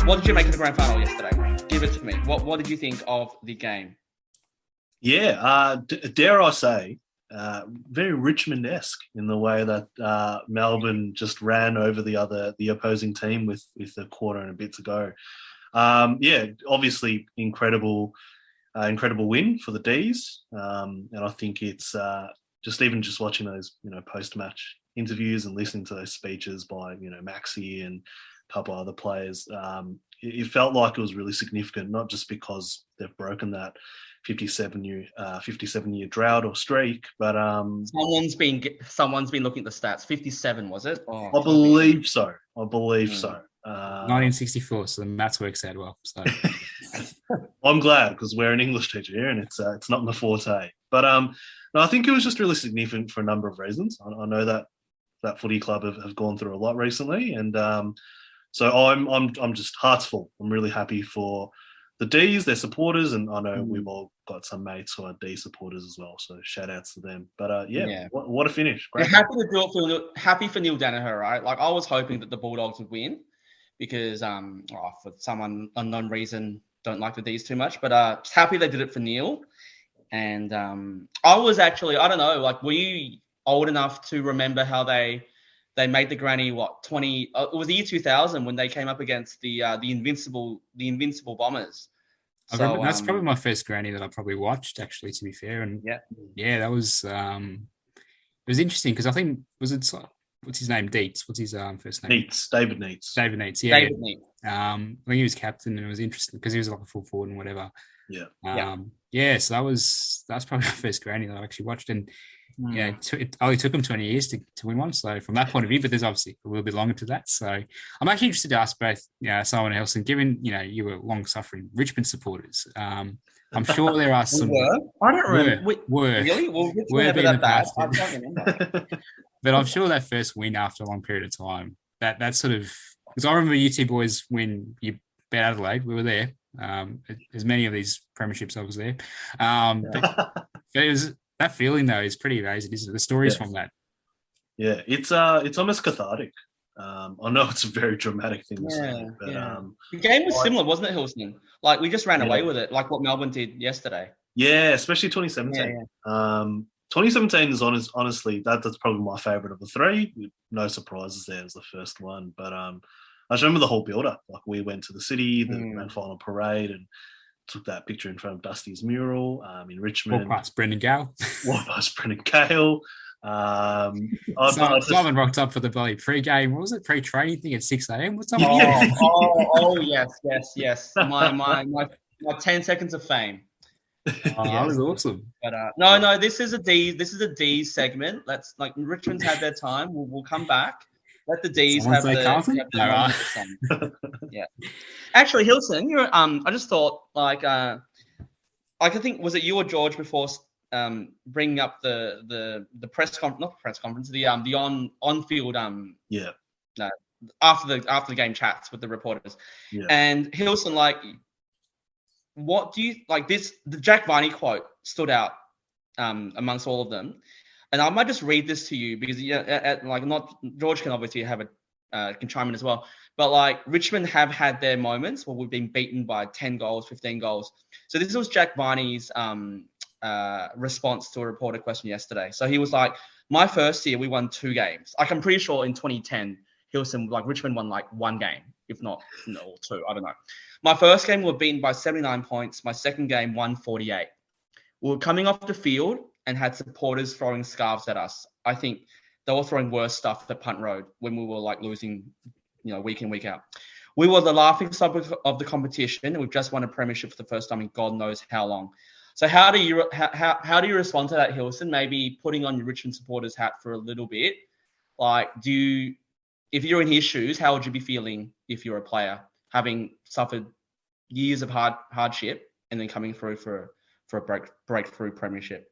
What did you make of the grand final yesterday? Give it to me. What did you think of the game? Yeah, dare I say, very Richmond-esque in the way that Melbourne just ran over the opposing team with a quarter and a bit to go. Yeah, obviously incredible win for the Dees, and I think it's just watching those post-match interviews and listening to those speeches by Maxi and a couple other players. It felt like it was really significant, not just because they've broken that 57-year drought or streak, but someone's been looking at the stats. 57 was it? I believe so. 1964, so the maths works out well. So I'm glad because we're an English teacher here, and it's not my forte. But no, I think it was just really significant for a number of reasons. I know that footy club have gone through a lot recently, and so I'm just hearts full. I'm really happy for the Dees, their supporters, and I know we've all got some mates who are D supporters as well. So shout outs to them. But yeah. What a finish! Great. Happy to do it happy for Neil Danaher, right? Like I was hoping that the Bulldogs would win because for some unknown reason don't like the Dees too much, but just happy they did it for Neil. And I was actually, I don't know, like were you old enough to remember how they made the granny 20 it was the year 2000 when they came up against the invincible Bombers. So that's probably my first granny that I probably watched, actually, to be fair. And yeah, that was it was interesting because I think what's his name? Deets. What's his first name? Neats. David Neats. David Neats. Yeah. David Neats. I think he was captain, and it was interesting because he was like a full forward and whatever. Yeah. Yeah. So that's probably my first granny that I actually watched, and it only took him 20 years to win one. So from that point of view, but there's obviously a little bit longer to that. So I'm actually interested to ask both, Simon and Hilson, given you were long-suffering Richmond supporters. I'm sure there are some. I don't remember. Really? Well, were being that bad? I don't remember. But I'm sure that first win after a long period of time, that sort of, because I remember UT boys when you beat Adelaide, we were there. As many of these premierships, I was there. But it was. That feeling though is pretty amazing, isn't it? The stories from that. Yeah, it's almost cathartic. I know it's a very dramatic thing to say, but the game was similar, wasn't it, Hilson? Like we just ran away with it, like what Melbourne did yesterday. Yeah, especially 2017. 2017 is honestly that's probably my favourite of the three. No surprises there as the first one, but I just remember the whole build-up. Like we went to the city, the grand final parade, and took that picture in front of Dusty's mural in Richmond. Walked past Brendan Gale. Simon rocked up for the bloody pre-game. What was it? Pre-training thing at 6 a.m. What's up? Yes. My 10 seconds of fame. That was awesome. But no, this is a D segment. Let's Richmond's had their time. We'll come back. Let the Dees have the yeah. Actually, Hilson, you're I just thought I think was it you or George before bringing up the press conference, not the press conference, the on-field after the game chats with the reporters. Yeah. And Hilson, what do you like? The Jack Viney quote stood out amongst all of them. And I might just read this to you because not George can obviously have can chime in as well. But Richmond have had their moments where we've been beaten by 10 goals, 15 goals. So this was Jack Viney's response to a reporter question yesterday. So he was like, my first year we won 2 games. I'm pretty sure in 2010 Hilson Richmond won 1 game, if not 2. I don't know. My first game we were beaten by 79 points. My second game 148. We were coming off the field and had supporters throwing scarves at us. I think they were throwing worse stuff at Punt Road when we were losing, week in, week out. We were the laughing stock of the competition, and we've just won a premiership for the first time in God knows how long. So how do you respond to that, Hilson? Maybe putting on your Richmond supporters hat for a little bit. If you're in his shoes, how would you be feeling if you're a player, having suffered years of hardship and then coming through for a breakthrough premiership?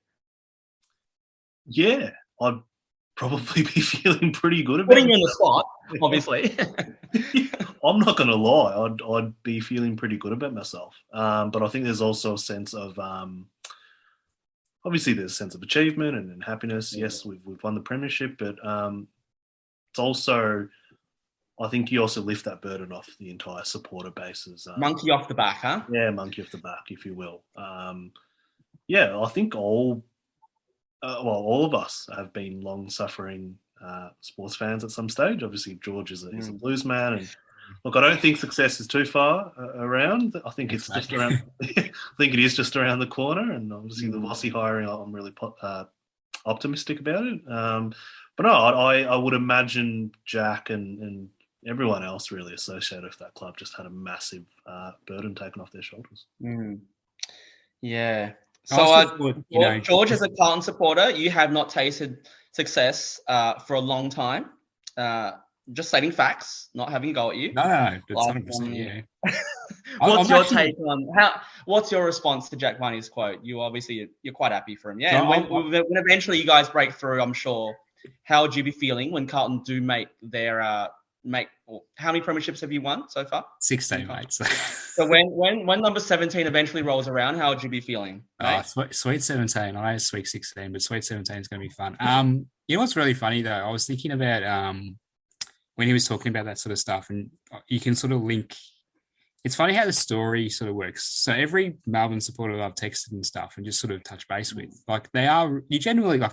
Yeah, I'd probably be feeling pretty good about putting you on the spot, obviously. I'm not going to lie, I'd be feeling pretty good about myself. But I think there's also a sense of obviously there's a sense of achievement and happiness. Yeah. Yes, we've won the premiership, but it's also I think you also lift that burden off the entire supporter bases. Monkey off the back, huh? Yeah, monkey off the back, if you will. Yeah, I think all of us have been long-suffering sports fans at some stage. Obviously, George is a blues man, and look, I don't think success is too far around. I think it's just around. I think it is just around the corner, and obviously the Vossi hiring, I'm really optimistic about it. But no, I would imagine Jack and everyone else really associated with that club just had a massive burden taken off their shoulders. Yeah. So, George, as a Carlton supporter, you have not tasted success for a long time. Just stating facts, not having a go at you. No, it's 100%. Yeah. What's your take on what's your response to Jack Viney's quote? You're quite happy for him, yeah. No, and when eventually you guys break through, I'm sure. How would you be feeling when Carlton do make their how many premierships have you won so far? 16, mate. So when number 17 eventually rolls around, how would you be feeling? Sweet 17. I know it's sweet 16, but sweet 17 is going to be fun. You know what's really funny though? I was thinking about when he was talking about that sort of stuff, and you can sort of link. It's funny how the story sort of works. So every Melbourne supporter that I've texted and stuff and just sort of touch base with, like you generally like,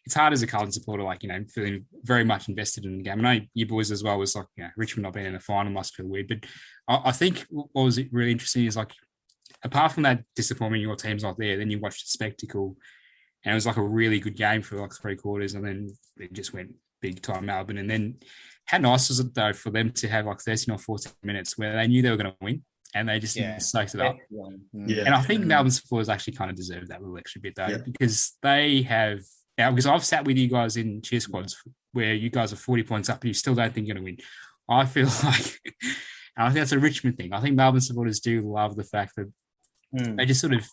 it's hard as a Carlton supporter, like, feeling very much invested in the game. I know you boys as well was like, Richmond not being in the final must feel weird. But I think what was really interesting is like, apart from that disappointment, your team's not there, then you watched the spectacle and it was like a really good game for like 3/4 and then it just went big time Melbourne. And then how nice was it though for them to have like 13 or 14 minutes where they knew they were going to win and they just soaked it up. Yeah. And I think Melbourne supporters actually kind of deserve that little extra bit though, because they have, because I've sat with you guys in cheer squads where you guys are 40 points up and you still don't think you're going to win. I feel like, and I think that's a Richmond thing. I think Melbourne supporters do love the fact that they just sort of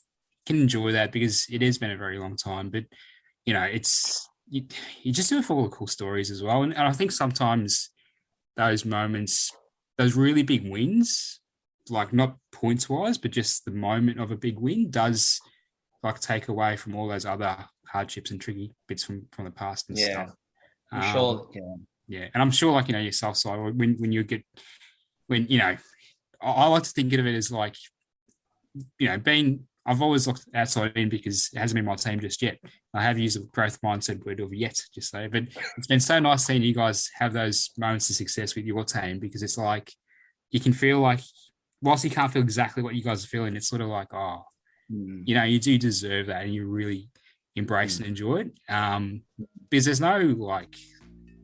can enjoy that because it has been a very long time. But, it's, you just do it for all the cool stories as well. And I think sometimes those moments, those really big wins, like not points wise, but just the moment of a big win does like take away from all those other hardships and tricky bits from the past and stuff. I'm sure. Yeah. And I'm sure like, yourself, so I like to think of it as like, I've always looked outside in because it hasn't been my team just yet. I have used a growth mindset word of yet, just say, but it's been so nice seeing you guys have those moments of success with your team because it's like, you can feel like, whilst you can't feel exactly what you guys are feeling, it's sort of like, you do deserve that and you really embrace and enjoy it. Because there's no like,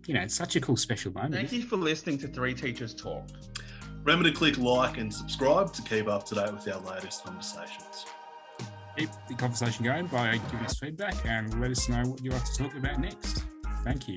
it's such a cool special moment. Thank you for listening to Three Teachers Talk. Remember to click like and subscribe to keep up to date with our latest conversations. Keep the conversation going by giving us feedback and let us know what you'd like to talk about next. Thank you.